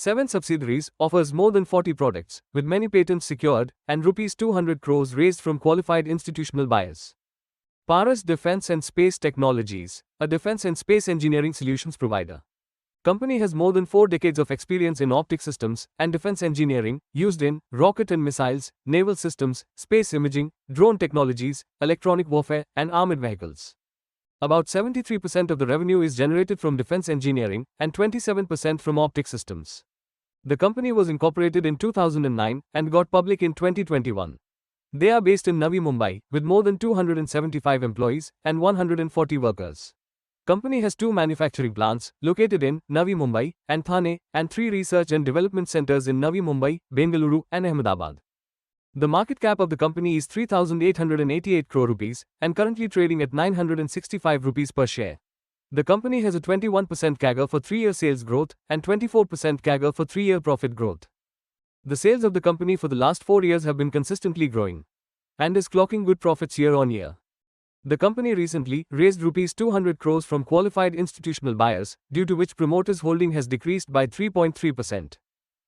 7 subsidiaries offers more than 40 products, with many patents secured and Rs 200 crores raised from qualified institutional buyers. Paras Defense and Space Technologies, a defense and space engineering solutions provider. Company has more than 4 decades of experience in optic systems and defense engineering, used in rocket and missiles, naval systems, space imaging, drone technologies, electronic warfare, and armored vehicles. About 73% of the revenue is generated from defense engineering and 27% from optic systems. The company was incorporated in 2009 and got public in 2021. They are based in Navi Mumbai, with more than 275 employees and 140 workers. Company has 2 manufacturing plants, located in Navi Mumbai and Thane, and 3 research and development centers in Navi Mumbai, Bengaluru, and Ahmedabad. The market cap of the company is 3,888 crore rupees and currently trading at 965 rupees per share. The company has a 21% CAGR for 3-year sales growth and 24% CAGR for 3-year profit growth. The sales of the company for the last 4 years have been consistently growing and is clocking good profits year on year. The company recently raised Rs 200 crores from qualified institutional buyers, due to which promoters' holding has decreased by 3.3%.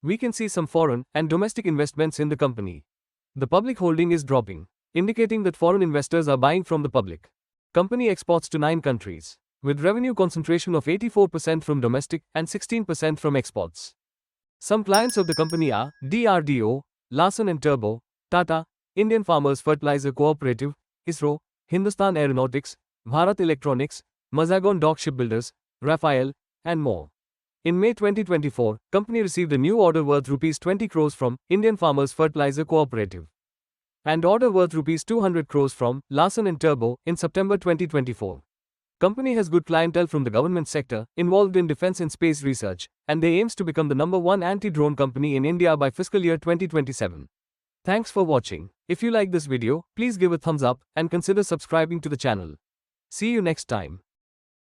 We can see some foreign and domestic investments in the company. The public holding is dropping, indicating that foreign investors are buying from the public. Company exports to 9 countries, with revenue concentration of 84% from domestic and 16% from exports. Some clients of the company are DRDO, Larsen & Toubro, Tata, Indian Farmers Fertilizer Cooperative, ISRO, Hindustan Aeronautics, Bharat Electronics, Mazagon Dock Shipbuilders, Rafael, and more. In May 2024, company received a new order worth Rs 20 crores from Indian Farmers Fertilizer Cooperative and order worth Rs 200 crores from Larsen & Toubro in September 2024. Company has good clientele from the government sector, involved in defense and space research, and they aims to become the number 1 anti-drone company in India by fiscal year 2027. Thanks for watching. If you like this video, please give a thumbs up and consider subscribing to the channel. See you next time.